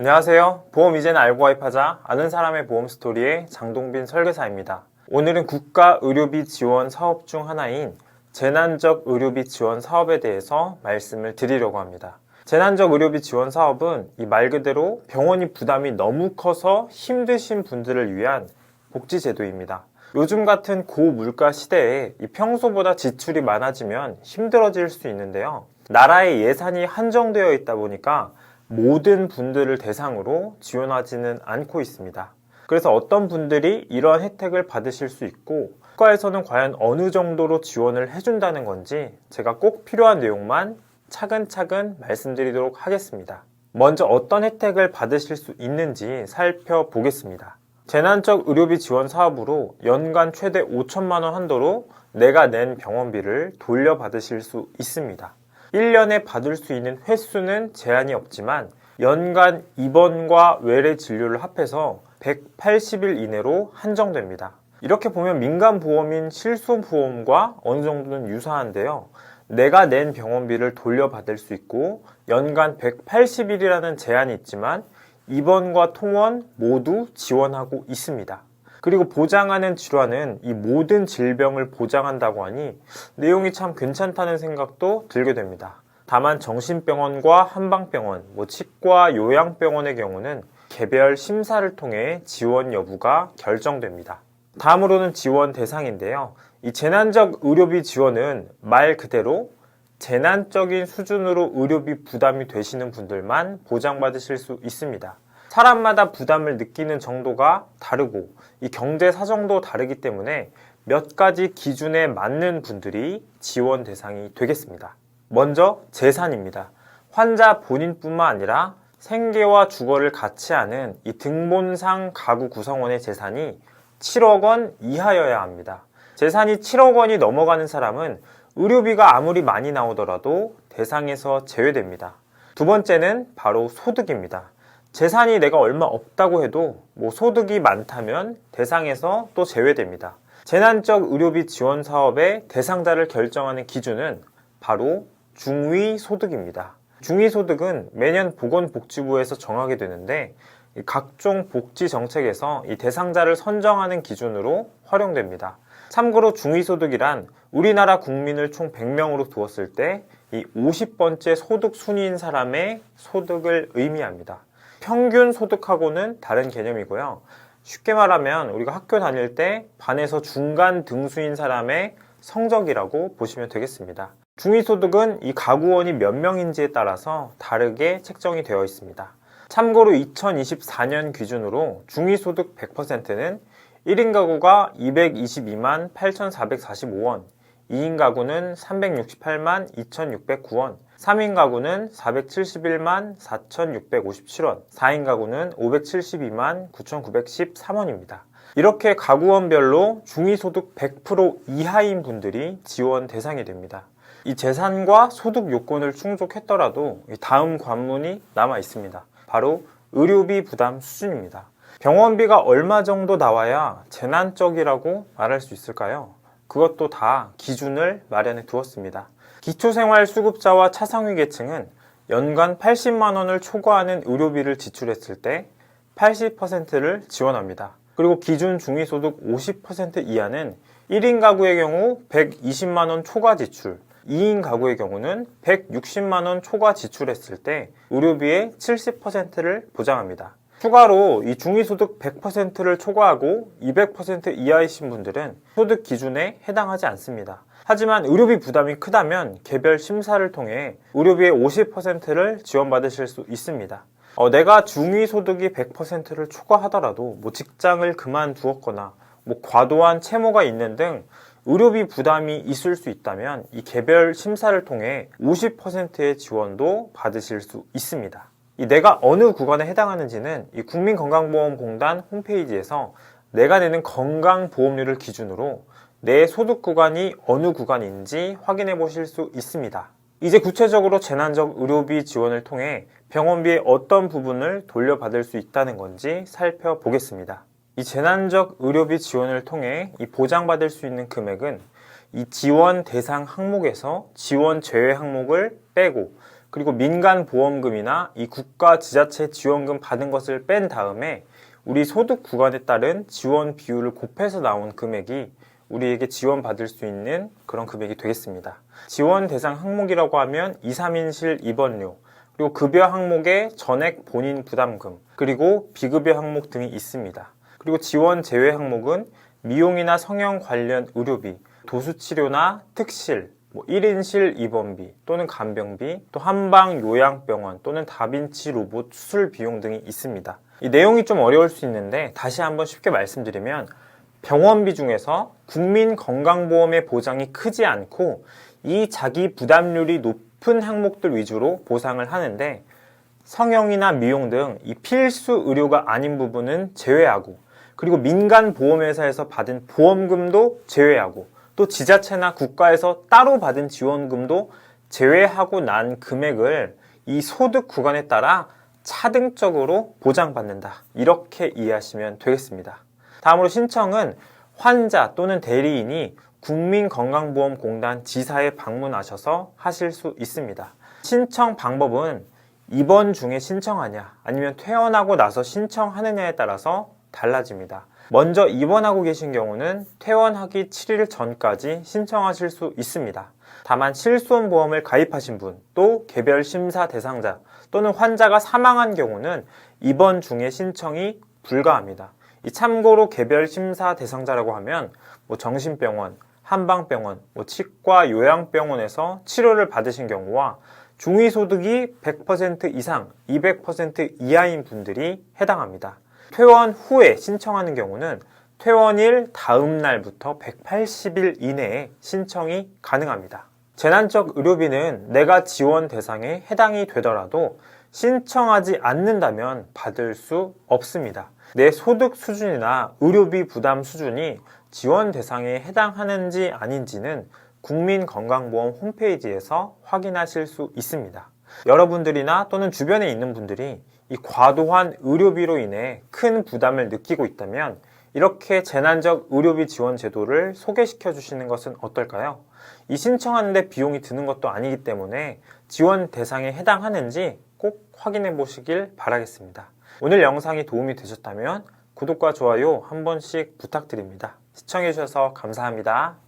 안녕하세요. 보험 이제는 알고 가입하자 아는 사람의 보험 스토리의 장동빈 설계사입니다. 오늘은 국가의료비 지원 사업 중 하나인 재난적 의료비 지원 사업에 대해서 말씀을 드리려고 합니다. 재난적 의료비 지원 사업은 이 말 그대로 병원이 부담이 너무 커서 힘드신 분들을 위한 복지제도입니다. 요즘 같은 고물가 시대에 평소보다 지출이 많아지면 힘들어질 수 있는데요. 나라의 예산이 한정되어 있다 보니까 모든 분들을 대상으로 지원하지는 않고 있습니다. 그래서 어떤 분들이 이러한 혜택을 받으실 수 있고 국가에서는 과연 어느 정도로 지원을 해준다는 건지 제가 꼭 필요한 내용만 차근차근 말씀드리도록 하겠습니다. 먼저 어떤 혜택을 받으실 수 있는지 살펴보겠습니다. 재난적 의료비 지원 사업으로 연간 최대 5천만 원 한도로 내가 낸 병원비를 돌려받으실 수 있습니다. 1년에 받을 수 있는 횟수는 제한이 없지만 연간 입원과 외래 진료를 합해서 180일 이내로 한정됩니다. 이렇게 보면 민간보험인 실손보험과 어느 정도는 유사한데요. 내가 낸 병원비를 돌려받을 수 있고 연간 180일이라는 제한이 있지만 입원과 통원 모두 지원하고 있습니다. 그리고 보장하는 질환은 이 모든 질병을 보장한다고 하니 내용이 참 괜찮다는 생각도 들게 됩니다. 다만 정신병원과 한방병원, 치과, 요양병원의 경우는 개별 심사를 통해 지원 여부가 결정됩니다. 다음으로는 지원 대상인데요. 이 재난적 의료비 지원은 말 그대로 재난적인 수준으로 의료비 부담이 되시는 분들만 보장받으실 수 있습니다. 사람마다 부담을 느끼는 정도가 다르고 이 경제 사정도 다르기 때문에 몇 가지 기준에 맞는 분들이 지원 대상이 되겠습니다. 먼저 재산입니다. 환자 본인뿐만 아니라 생계와 주거를 같이 하는 이 등본상 가구 구성원의 재산이 7억 원 이하여야 합니다. 재산이 7억 원이 넘어가는 사람은 의료비가 아무리 많이 나오더라도 대상에서 제외됩니다. 두 번째는 바로 소득입니다. 재산이 내가 얼마 없다고 해도 소득이 많다면 대상에서 또 제외됩니다. 재난적 의료비 지원 사업의 대상자를 결정하는 기준은 바로 중위소득입니다. 중위소득은 매년 보건복지부에서 정하게 되는데 각종 복지 정책에서 이 대상자를 선정하는 기준으로 활용됩니다. 참고로 중위소득이란 우리나라 국민을 총 100명으로 두었을 때 이 50번째 소득 순위인 사람의 소득을 의미합니다. 평균 소득하고는 다른 개념이고요. 쉽게 말하면 우리가 학교 다닐 때 반에서 중간 등수인 사람의 성적이라고 보시면 되겠습니다. 중위소득은 이 가구원이 몇 명인지에 따라서 다르게 책정이 되어 있습니다. 참고로 2024년 기준으로 중위소득 100%는 1인 가구가 222만 8,445원, 2인 가구는 368만 2,609원, 3인 가구는 471만 4,657원, 4인 가구는 572만 9,913원입니다. 이렇게 가구원별로 중위소득 100% 이하인 분들이 지원 대상이 됩니다. 이 재산과 소득 요건을 충족했더라도 다음 관문이 남아 있습니다. 바로 의료비 부담 수준입니다. 병원비가 얼마 정도 나와야 재난적이라고 말할 수 있을까요? 그것도 다 기준을 마련해 두었습니다. 기초생활수급자와 차상위 계층은 연간 80만 원을 초과하는 의료비를 지출했을 때 80%를 지원합니다. 그리고 기준 중위소득 50% 이하는 1인 가구의 경우 120만 원 초과 지출, 2인 가구의 경우는 160만 원 초과 지출했을 때 의료비의 70%를 보장합니다. 추가로 이 중위소득 100%를 초과하고 200% 이하이신 분들은 소득 기준에 해당하지 않습니다. 하지만 의료비 부담이 크다면 개별 심사를 통해 의료비의 50%를 지원받으실 수 있습니다. 내가 중위소득이 100%를 초과하더라도 직장을 그만두었거나 과도한 채무가 있는 등 의료비 부담이 있을 수 있다면 이 개별 심사를 통해 50%의 지원도 받으실 수 있습니다. 내가 어느 구간에 해당하는지는 이 국민건강보험공단 홈페이지에서 내가 내는 건강보험료를 기준으로 내 소득 구간이 어느 구간인지 확인해 보실 수 있습니다. 이제 구체적으로 재난적 의료비 지원을 통해 병원비의 어떤 부분을 돌려받을 수 있다는 건지 살펴보겠습니다. 이 재난적 의료비 지원을 통해 이 보장받을 수 있는 금액은 이 지원 대상 항목에서 지원 제외 항목을 빼고 그리고 민간보험금이나 이 국가 지자체 지원금 받은 것을 뺀 다음에 우리 소득 구간에 따른 지원 비율을 곱해서 나온 금액이 우리에게 지원받을 수 있는 그런 금액이 되겠습니다. 지원 대상 항목이라고 하면 2, 3인실 입원료, 그리고 급여 항목의 전액 본인 부담금, 그리고 비급여 항목 등이 있습니다. 그리고 지원 제외 항목은 미용이나 성형 관련 의료비, 도수치료나 특실, 1인실 입원비 또는 간병비, 또 한방 요양병원 또는 다빈치 로봇 수술 비용 등이 있습니다. 이 내용이 좀 어려울 수 있는데 다시 한번 쉽게 말씀드리면 병원비 중에서 국민건강보험의 보장이 크지 않고 이 자기 부담률이 높은 항목들 위주로 보상을 하는데 성형이나 미용 등 이 필수 의료가 아닌 부분은 제외하고, 그리고 민간보험회사에서 받은 보험금도 제외하고, 또 지자체나 국가에서 따로 받은 지원금도 제외하고 난 금액을 이 소득 구간에 따라 차등적으로 보장받는다. 이렇게 이해하시면 되겠습니다. 다음으로 신청은 환자 또는 대리인이 국민건강보험공단 지사에 방문하셔서 하실 수 있습니다. 신청 방법은 입원 중에 신청하냐 아니면 퇴원하고 나서 신청하느냐에 따라서 달라집니다. 먼저 입원하고 계신 경우는 퇴원하기 7일 전까지 신청하실 수 있습니다. 다만 실손보험을 가입하신 분, 또 개별 심사 대상자 또는 환자가 사망한 경우는 입원 중에 신청이 불가합니다. 참고로 개별 심사 대상자라고 하면 정신병원, 한방병원, 치과 요양병원에서 치료를 받으신 경우와 중위소득이 100% 이상, 200% 이하인 분들이 해당합니다. 퇴원 후에 신청하는 경우는 퇴원일 다음 날부터 180일 이내에 신청이 가능합니다. 재난적 의료비는 내가 지원 대상에 해당이 되더라도 신청하지 않는다면 받을 수 없습니다. 내 소득 수준이나 의료비 부담 수준이 지원 대상에 해당하는지 아닌지는 국민건강보험 홈페이지에서 확인하실 수 있습니다. 여러분들이나 또는 주변에 있는 분들이 이 과도한 의료비로 인해 큰 부담을 느끼고 있다면 이렇게 재난적 의료비 지원 제도를 소개시켜 주시는 것은 어떨까요? 이 신청하는데 비용이 드는 것도 아니기 때문에 지원 대상에 해당하는지 꼭 확인해 보시길 바라겠습니다. 오늘 영상이 도움이 되셨다면 구독과 좋아요 한 번씩 부탁드립니다. 시청해 주셔서 감사합니다.